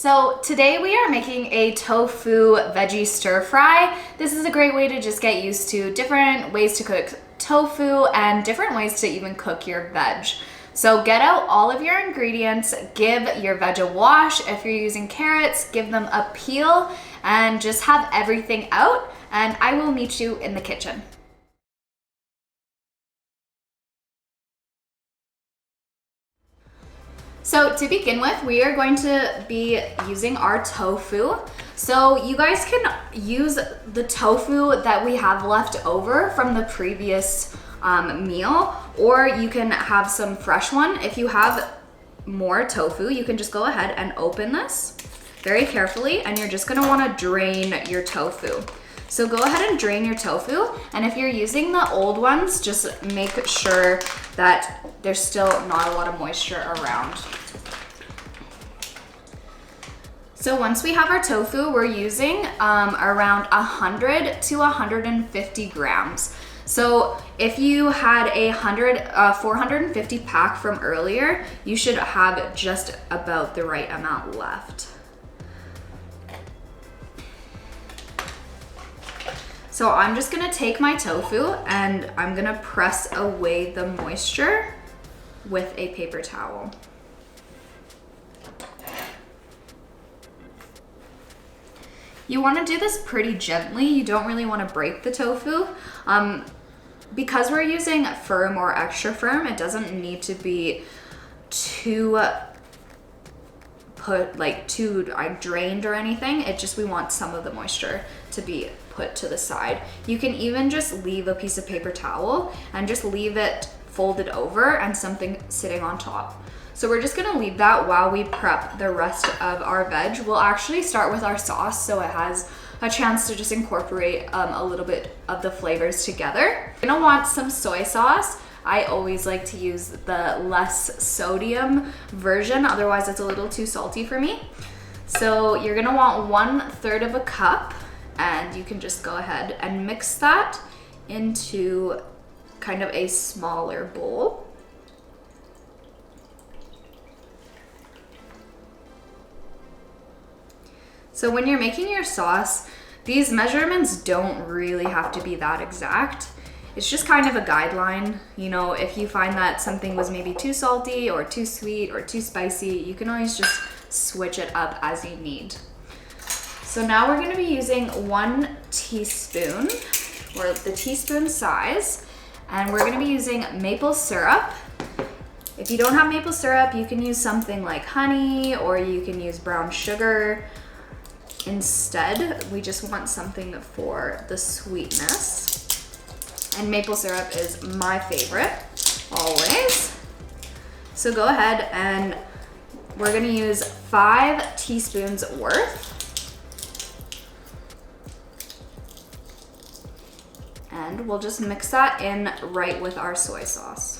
So today we are making a tofu veggie stir fry. This is a great way to just get used to different ways to cook tofu and different ways to even cook your veg. So get out all of your ingredients, give your veg a wash. If you're using carrots, give them a peel and just have everything out, and I will meet you in the kitchen. So to begin with, we are going to be using our tofu. So you guys can use the tofu that we have left over from the previous meal, or you can have some fresh one. If you have more tofu, you can just go ahead and open this very carefully, and you're just gonna wanna drain your tofu. So go ahead and drain your tofu, and if you're using the old ones, just make sure that there's still not a lot of moisture around. So once we have our tofu, we're using around 100 to 150 grams. So if you had a 450 pack from earlier, you should have just about the right amount left. So I'm just gonna take my tofu and I'm gonna press away the moisture with a paper towel. You wanna do this pretty gently. You don't really wanna break the tofu. Because we're using firm or extra firm, it doesn't need to be too drained or anything. It just, we want some of the moisture to be put to the side. You can even just leave a piece of paper towel and just leave it folded over and something sitting on top. So we're just gonna leave that while we prep the rest of our veg. We'll actually start with our sauce so it has a chance to just incorporate a little bit of the flavors together. You're gonna want some soy sauce. I always like to use the less sodium version, otherwise it's a little too salty for me. So you're gonna want 1/3 of a cup, and you can just go ahead and mix that into kind of a smaller bowl. So when you're making your sauce, these measurements don't really have to be that exact. It's just kind of a guideline. You know, if you find that something was maybe too salty or too sweet or too spicy, you can always just switch it up as you need. So now we're gonna be using 1 teaspoon, or the teaspoon size, and we're gonna be using maple syrup. If you don't have maple syrup, you can use something like honey, or you can use brown sugar. Instead, we just want something for the sweetness. And maple syrup is my favorite, always. So go ahead and we're gonna use 5 teaspoons worth. And we'll just mix that in right with our soy sauce.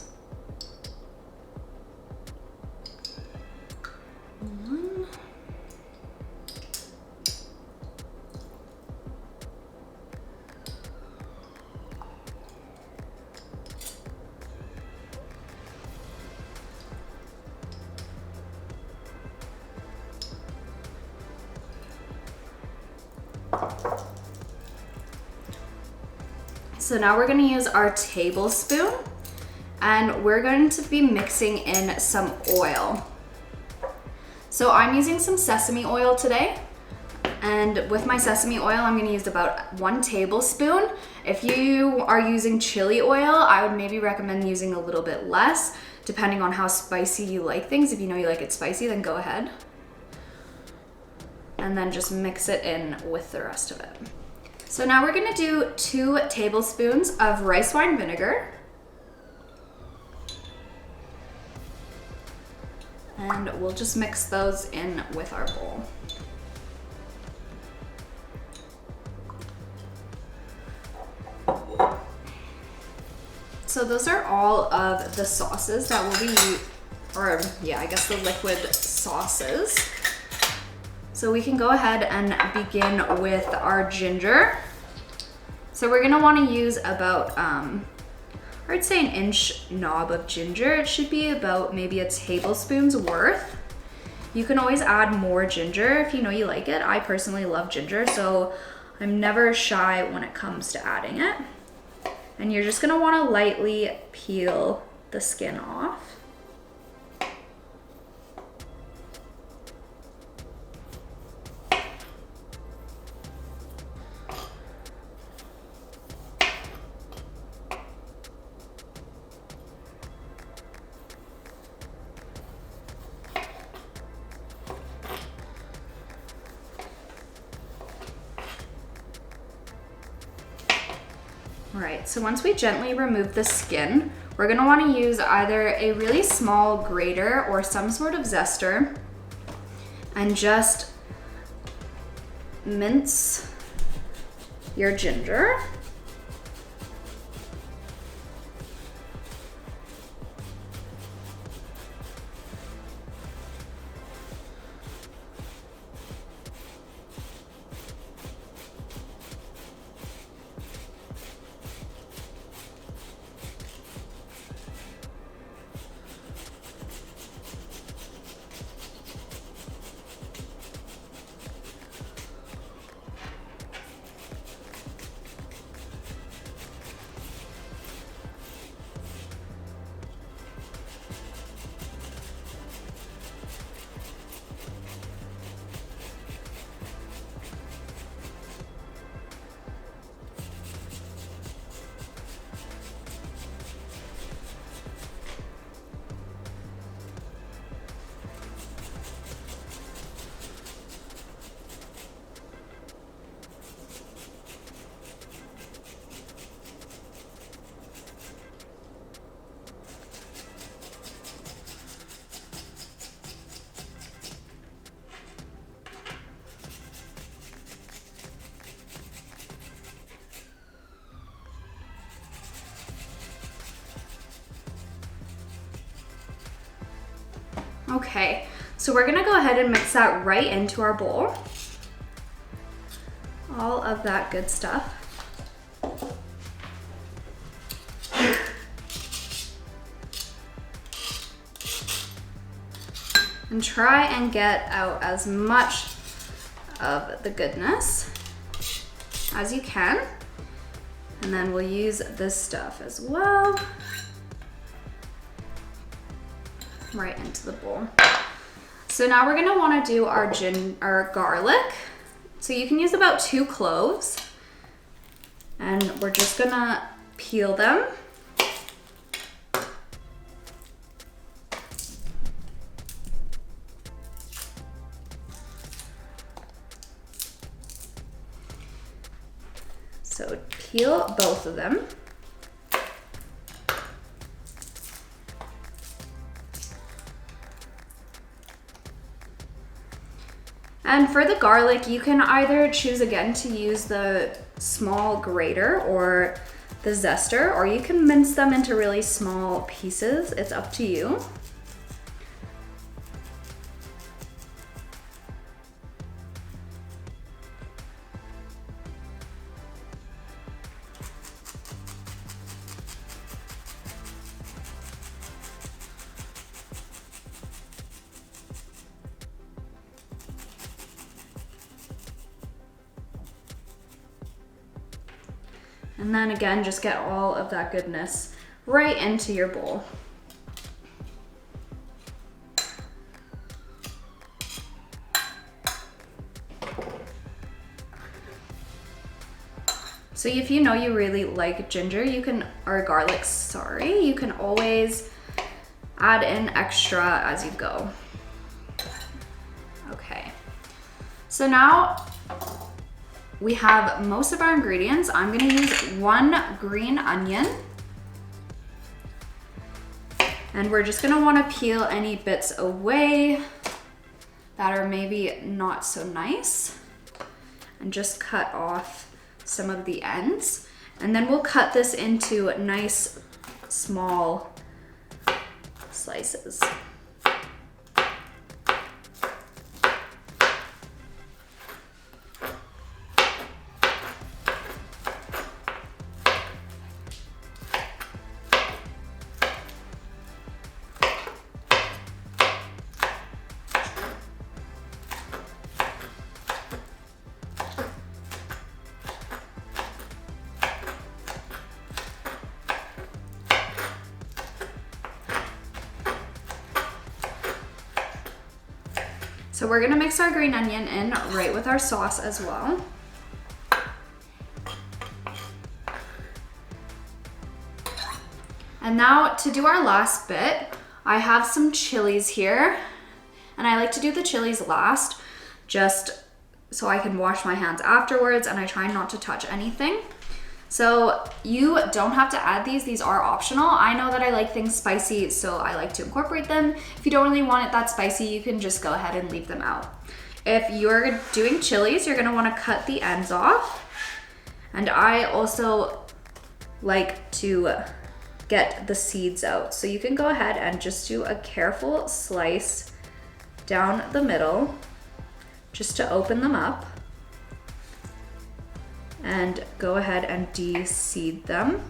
So now we're gonna use our tablespoon, and we're going to be mixing in some oil. So I'm using some sesame oil today, and with my sesame oil, I'm gonna use about 1 tablespoon. If you are using chili oil, I would maybe recommend using a little bit less, depending on how spicy you like things. If you know you like it spicy, then go ahead. And then just mix it in with the rest of it. So now we're gonna do 2 tablespoons of rice wine vinegar. And we'll just mix those in with our bowl. So those are all of the sauces that will be, the liquid sauces. So we can go ahead and begin with our ginger. So we're gonna wanna use about, I'd say an inch knob of ginger. It should be about maybe a tablespoon's worth. You can always add more ginger if you know you like it. I personally love ginger, so I'm never shy when it comes to adding it. And you're just gonna wanna lightly peel the skin off. All right, so once we gently remove the skin, we're gonna wanna use either a really small grater or some sort of zester and just mince your ginger. Okay, so we're gonna go ahead and mix that right into our bowl. All of that good stuff. And try and get out as much of the goodness as you can. And then we'll use this stuff as well. Right into the bowl. So now we're gonna wanna do our garlic. So you can use about 2 cloves. And we're just gonna peel them. So peel both of them. And for the garlic, you can either choose again to use the small grater or the zester, or you can mince them into really small pieces. It's up to you. And then again, just get all of that goodness right into your bowl. So if you know you really like ginger, or garlic, sorry, you can always add in extra as you go. Okay, so now we have most of our ingredients. I'm gonna use 1 green onion. And we're just gonna wanna peel any bits away that are maybe not so nice and just cut off some of the ends. And then we'll cut this into nice small slices. So we're gonna mix our green onion in right with our sauce as well. And now to do our last bit, I have some chilies here, and I like to do the chilies last, just so I can wash my hands afterwards, and I try not to touch anything. So you don't have to add these are optional. I know that I like things spicy, so I like to incorporate them. If you don't really want it that spicy, you can just go ahead and leave them out. If you're doing chilies, you're gonna wanna cut the ends off. And I also like to get the seeds out. So you can go ahead and just do a careful slice down the middle, just to open them up. And go ahead and de-seed them.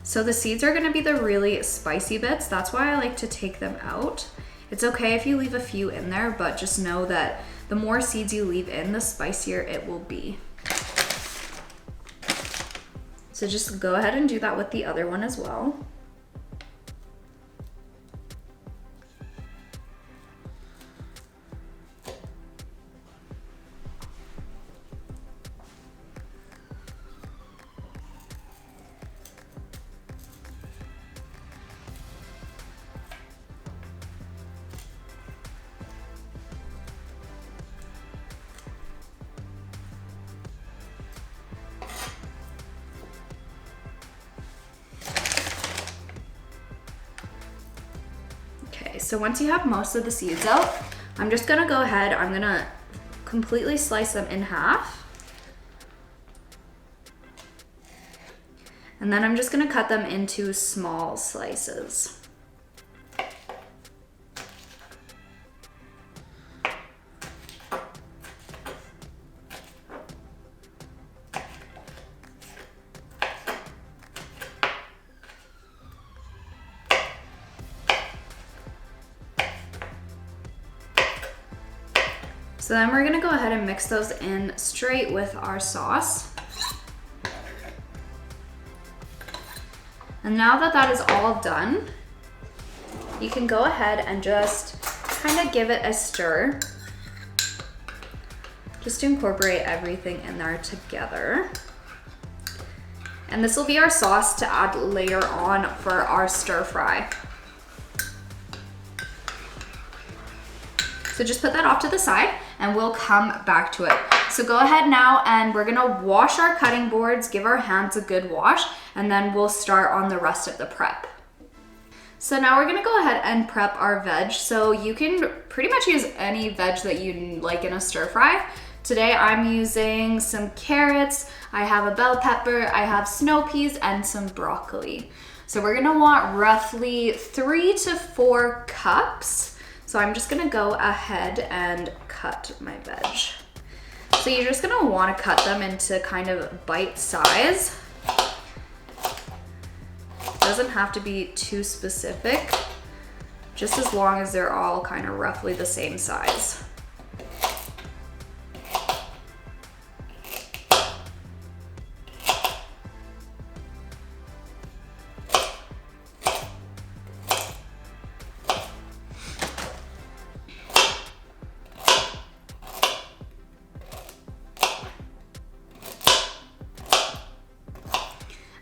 So the seeds are gonna be the really spicy bits. That's why I like to take them out. It's okay if you leave a few in there, but just know that the more seeds you leave in, the spicier it will be. So just go ahead and do that with the other one as well. So once you have most of the seeds out, I'm just gonna go ahead, I'm gonna completely slice them in half. And then I'm just gonna cut them into small slices. So then we're gonna go ahead and mix those in straight with our sauce. And now that that is all done, you can go ahead and just kind of give it a stir, just to incorporate everything in there together. And this will be our sauce to add later on for our stir fry. So just put that off to the side and we'll come back to it. So go ahead now and we're gonna wash our cutting boards, give our hands a good wash, and then we'll start on the rest of the prep. So now we're gonna go ahead and prep our veg. So you can pretty much use any veg that you like in a stir fry. Today I'm using some carrots, I have a bell pepper, I have snow peas, and some broccoli. So we're gonna want roughly 3 to 4 cups. So I'm just gonna go ahead and cut my veg. So you're just gonna wanna cut them into kind of bite size. Doesn't have to be too specific, just as long as they're all kind of roughly the same size.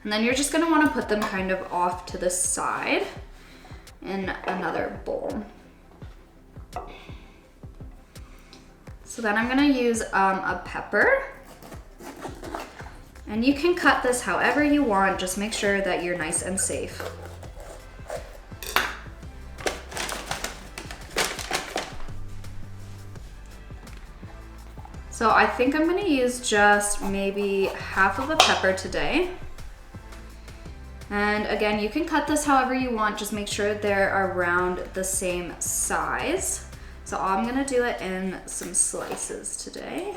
And then you're just gonna wanna put them kind of off to the side in another bowl. So then I'm gonna use a pepper. And you can cut this however you want, just make sure that you're nice and safe. So I think I'm gonna use just maybe half of a pepper today. And again, you can cut this however you want, just make sure they're around the same size. So I'm gonna do it in some slices today.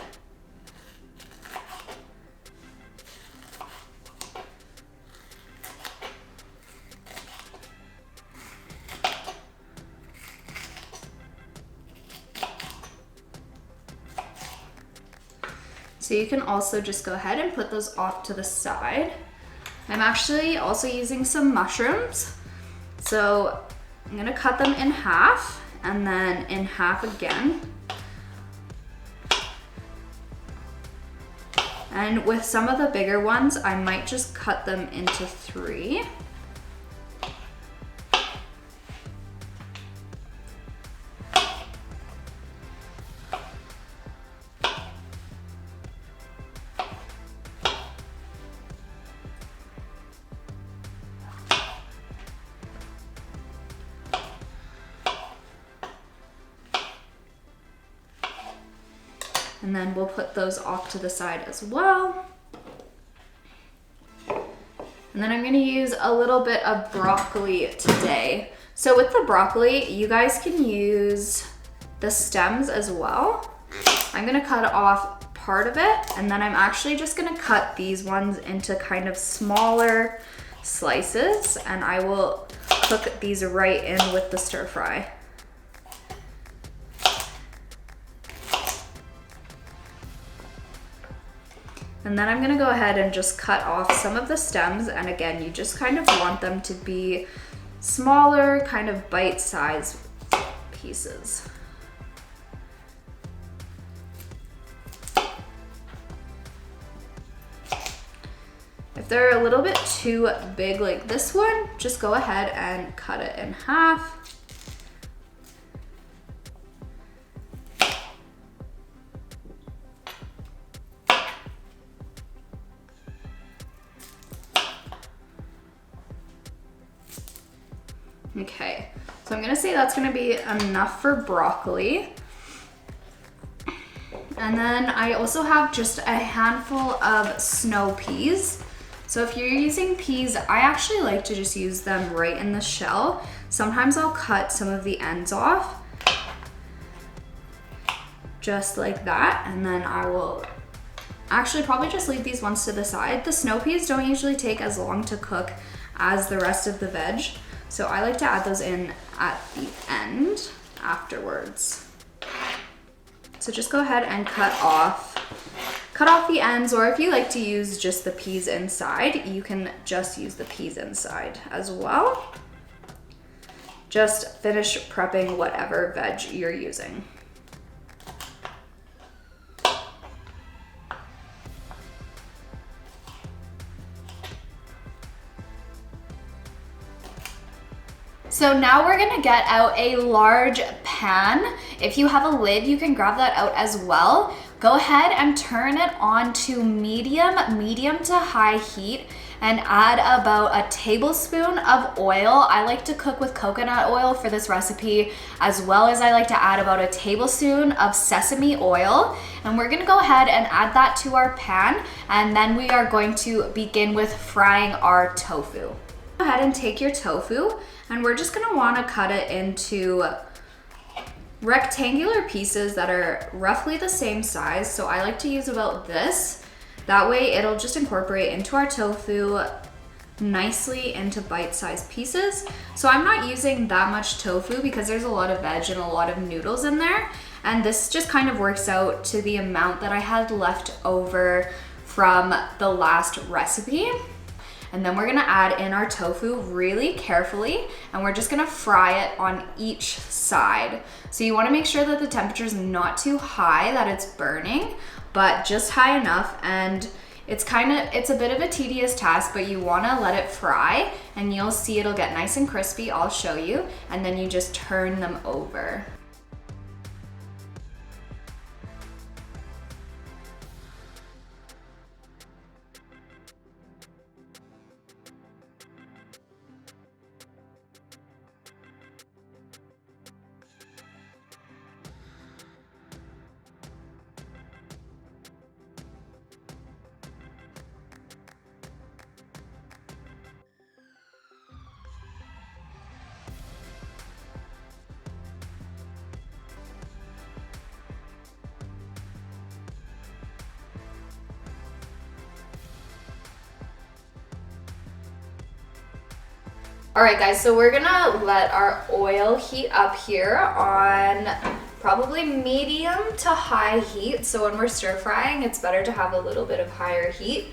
So you can also just go ahead and put those off to the side. I'm actually also using some mushrooms. So I'm gonna cut them in half and then in half again. And with some of the bigger ones, I might just cut them into 3. And then we'll put those off to the side as well. And then I'm gonna use a little bit of broccoli today. So with the broccoli, you guys can use the stems as well. I'm gonna cut off part of it, and then I'm actually just gonna cut these ones into kind of smaller slices, and I will cook these right in with the stir fry. And then I'm gonna go ahead and just cut off some of the stems. And again, you just kind of want them to be smaller, kind of bite-sized pieces. If they're a little bit too big like this one, just go ahead and cut it in half. Okay, so I'm gonna say that's gonna be enough for broccoli. And then I also have just a handful of snow peas. So if you're using peas, I actually like to just use them right in the shell. Sometimes I'll cut some of the ends off, just like that. And then I will actually probably just leave these ones to the side. The snow peas don't usually take as long to cook as the rest of the veg. So I like to add those in at the end afterwards. So just go ahead and cut off the ends, or if you like to use just the peas inside, you can just use the peas inside as well. Just finish prepping whatever veg you're using. So now we're gonna get out a large pan. If you have a lid, you can grab that out as well. Go ahead and turn it on to medium to high heat and add about a tablespoon of oil. I like to cook with coconut oil for this recipe, as well as I like to add about a tablespoon of sesame oil. And we're gonna go ahead and add that to our pan, and then we are going to begin with frying our tofu. Go ahead and take your tofu, and we're just gonna wanna cut it into rectangular pieces that are roughly the same size. So I like to use about this. That way it'll just incorporate into our tofu nicely into bite-sized pieces. So I'm not using that much tofu because there's a lot of veg and a lot of noodles in there. And this just kind of works out to the amount that I had left over from the last recipe. And then we're gonna add in our tofu really carefully, and we're just gonna fry it on each side. So you wanna make sure that the temperature is not too high, that it's burning, but just high enough. And it's a bit of a tedious task, but you wanna let it fry, and you'll see it'll get nice and crispy. I'll show you, and then you just turn them over. All right guys, so we're gonna let our oil heat up here on probably medium to high heat. So when we're stir frying, it's better to have a little bit of higher heat.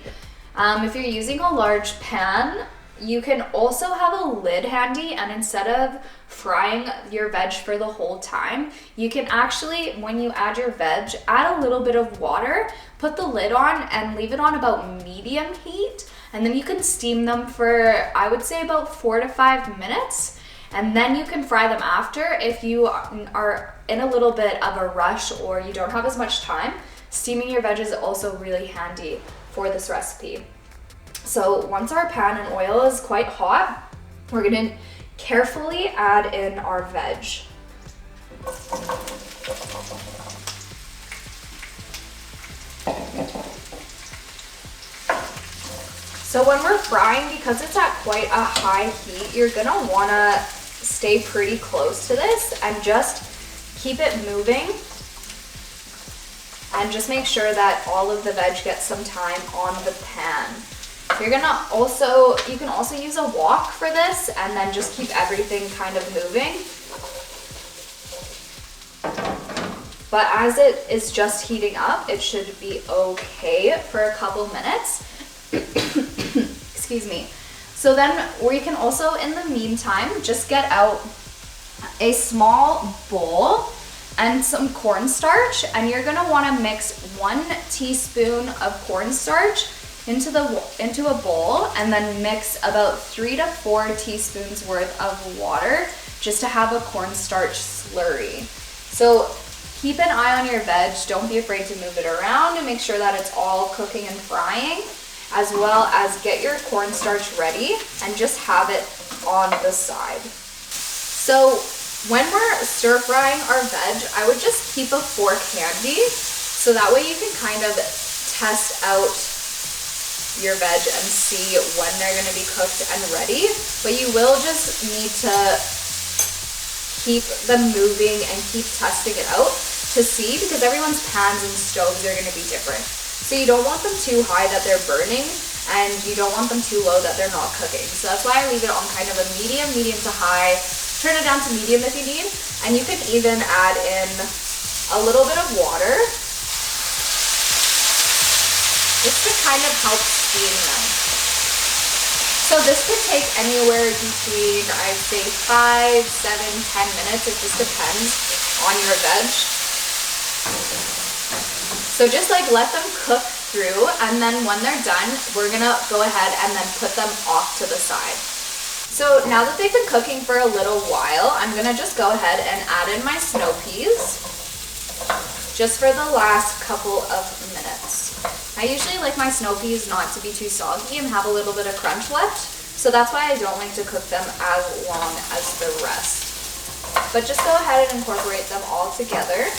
If you're using a large pan, You can also have a lid handy, and instead of frying your veg for the whole time, you can actually, when you add your veg, add a little bit of water, put the lid on and leave it on about medium heat, and then you can steam them for, I would say, about 4 to 5 minutes, and then you can fry them after if you are in a little bit of a rush or you don't have as much time. Steaming your veg is also really handy for this recipe. So once our pan and oil is quite hot, we're gonna carefully add in our veg. So when we're frying, because it's at quite a high heat, you're gonna wanna stay pretty close to this and just keep it moving. And just make sure that all of the veg gets some time on the pan. You're gonna also, you can also use a wok for this and then just keep everything kind of moving. But as it is just heating up, it should be okay for a couple minutes. Excuse me. So then we can also, in the meantime, just get out a small bowl and some cornstarch, and you're gonna wanna mix 1 teaspoon of cornstarch into a bowl, and then mix about 3 to 4 teaspoons worth of water just to have a cornstarch slurry. So keep an eye on your veg, don't be afraid to move it around and make sure that it's all cooking and frying, as well as get your cornstarch ready and just have it on the side. So when we're stir frying our veg, I would just keep a fork handy so that way you can kind of test out your veg and see when they're going to be cooked and ready. But you will just need to keep them moving and keep testing it out to see, because everyone's pans and stoves are going to be different. So you don't want them too high that they're burning, and you don't want them too low that they're not cooking. So that's why I leave it on kind of a medium to high. Turn it down to medium if you need, and you can even add in a little bit of water just to kind of help steam them. So this could take anywhere between, I'd say, 5, 7, 10 minutes. It just depends on your veg. So just like let them cook through, and then when they're done, we're gonna go ahead and then put them off to the side. So now that they've been cooking for a little while, I'm gonna just go ahead and add in my snow peas just for the last couple of minutes. I usually like my snow peas not to be too soggy and have a little bit of crunch left, so that's why I don't like to cook them as long as the rest. But just go ahead and incorporate them all together.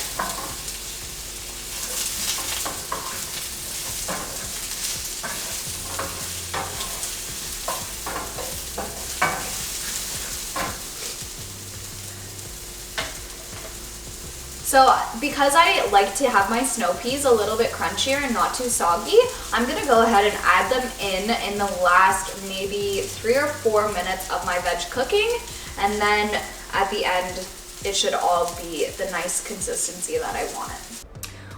So because I like to have my snow peas a little bit crunchier and not too soggy, I'm gonna go ahead and add them in the last maybe 3 or 4 minutes of my veg cooking, and then at the end, it should all be the nice consistency that I wanted.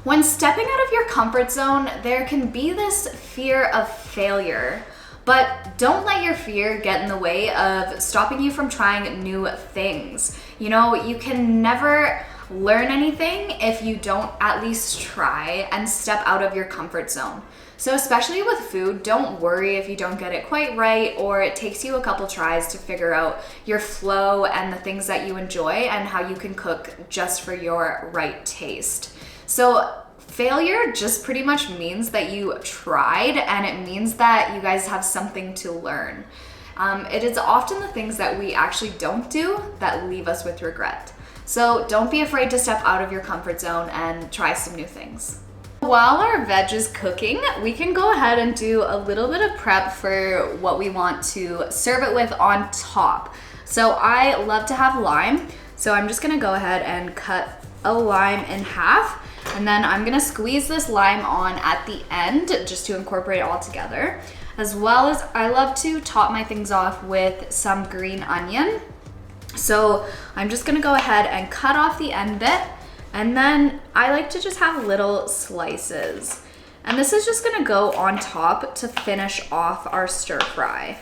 When stepping out of your comfort zone, there can be this fear of failure. But don't let your fear get in the way of stopping you from trying new things. You know, you can never learn anything if you don't at least try and step out of your comfort zone. So especially with food, don't worry if you don't get it quite right or it takes you a couple tries to figure out your flow and the things that you enjoy and how you can cook just for your right taste. So failure just pretty much means that you tried, and it means that you guys have something to learn. It is often the things that we actually don't do that leave us with regret. So don't be afraid to step out of your comfort zone and try some new things. While our veg is cooking, we can go ahead and do a little bit of prep for what we want to serve it with on top. So I love to have lime, so I'm just gonna go ahead and cut a lime in half, and then I'm gonna squeeze this lime on at the end just to incorporate it all together. As well as I love to top my things off with some green onion. So I'm just gonna go ahead and cut off the end bit, and then I like to just have little slices. And this is just gonna go on top to finish off our stir fry.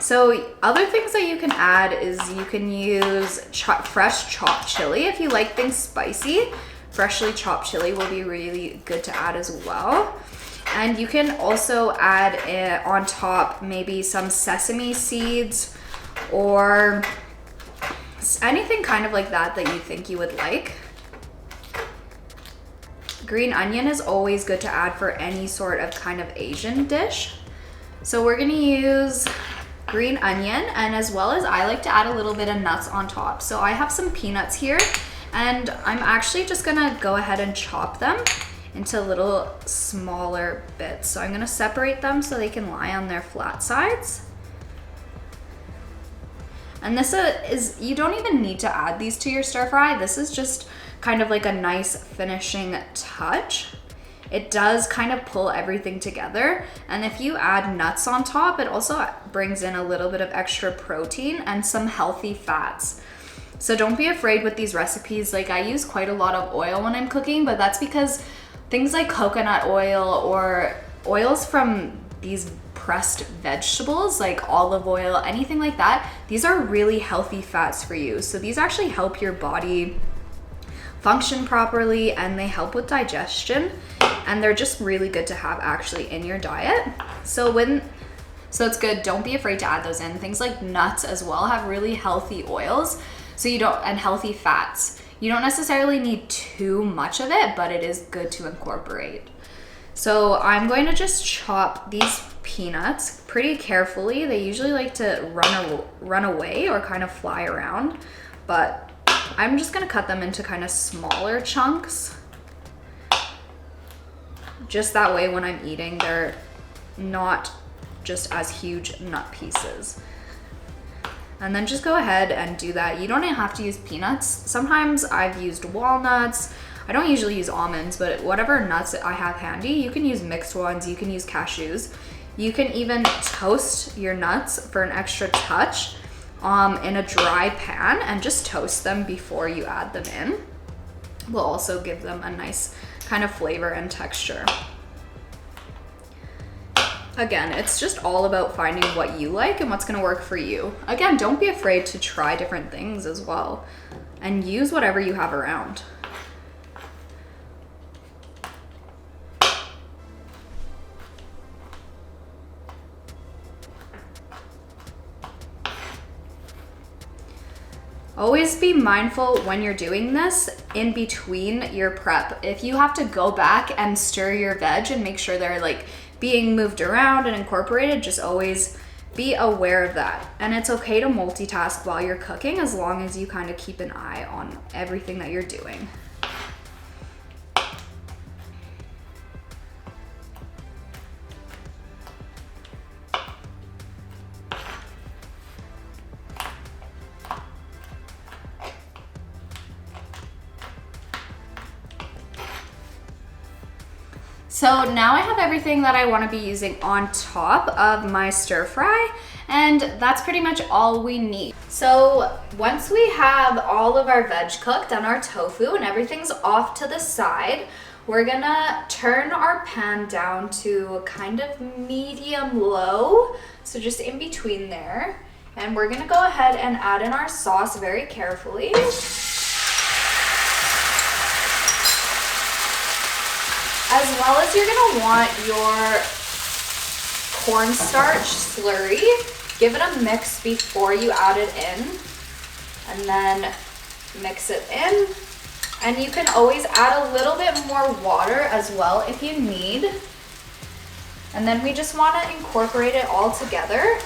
So other things that you can add is you can use fresh chopped chili. If you like things spicy, freshly chopped chili will be really good to add as well. And you can also add on top maybe some sesame seeds or anything kind of like that that you think you would like. Green onion is always good to add for any sort of kind of Asian dish. So we're gonna use green onion, and as well as I like to add a little bit of nuts on top. So I have some peanuts here, and I'm actually just gonna go ahead and chop them into little smaller bits. So I'm gonna separate them so they can lie on their flat sides. And this is, you don't even need to add these to your stir fry. This is just kind of like a nice finishing touch. It does kind of pull everything together. And if you add nuts on top, it also brings in a little bit of extra protein and some healthy fats. So don't be afraid with these recipes. Like, I use quite a lot of oil when I'm cooking, but that's because things like coconut oil or oils from these pressed vegetables like olive oil, anything like that, these are really healthy fats for you. So these actually help your body function properly, and they help with digestion, and they're just really good to have actually in your diet. So it's good. Don't be afraid to add those in. Things like nuts as well have really healthy oils, so you don't, and healthy fats. You don't necessarily need too much of it, but it is good to incorporate. So I'm going to just chop these peanuts pretty carefully. They usually like to run away or kind of fly around, but I'm just gonna cut them into kind of smaller chunks. Just that way when I'm eating, they're not just as huge nut pieces. And then just go ahead and do that. You don't even have to use peanuts. Sometimes I've used walnuts. I don't usually use almonds, but whatever nuts I have handy, you can use mixed ones, you can use cashews. You can even toast your nuts for an extra touch in a dry pan, and just toast them before you add them in. Will also give them a nice kind of flavor and texture. Again, it's just all about finding what you like and what's gonna work for you. Again, don't be afraid to try different things as well, and use whatever you have around. Always be mindful when you're doing this in between your prep. If you have to go back and stir your veg and make sure they're like being moved around and incorporated, just always be aware of that. And it's okay to multitask while you're cooking, as long as you kind of keep an eye on everything that you're doing. So now I have everything that I want to be using on top of my stir fry, and that's pretty much all we need. So once we have all of our veg cooked and our tofu and everything's off to the side, we're gonna turn our pan down to kind of medium low, so just in between there. And we're gonna go ahead and add in our sauce very carefully. As well as you're gonna want your cornstarch slurry. Give it a mix before you add it in, and then mix it in. And you can always add a little bit more water as well if you need. And then we just wanna incorporate it all together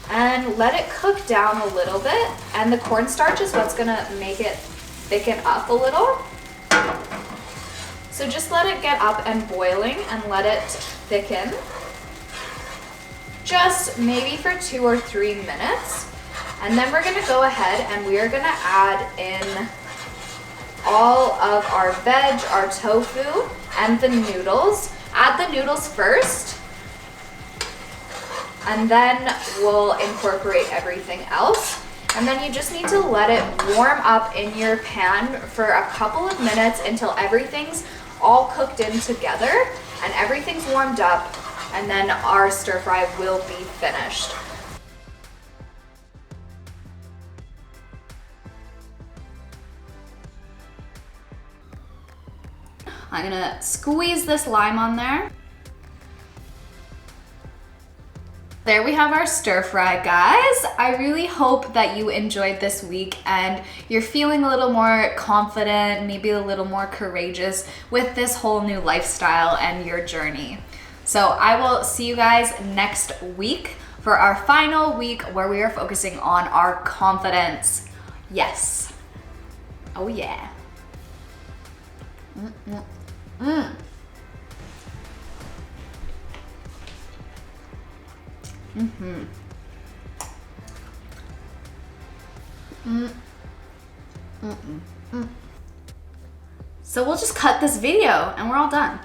and let it cook down a little bit. And the cornstarch is what's gonna make it thicken up a little. So just let it get up and boiling and let it thicken. Just maybe for 2 or 3 minutes. And then we're gonna go ahead and we are gonna add in all of our veg, our tofu, and the noodles. Add the noodles first, and then we'll incorporate everything else. And then you just need to let it warm up in your pan for a couple of minutes until everything's all cooked in together and everything's warmed up, and then our stir fry will be finished. I'm gonna squeeze this lime on there. There we have our stir fry, guys. I really hope that you enjoyed this week and you're feeling a little more confident, maybe a little more courageous with this whole new lifestyle and your journey. So I will see you guys next week for our final week where we are focusing on our confidence. Yes. Oh yeah. So we'll just cut this video and we're all done.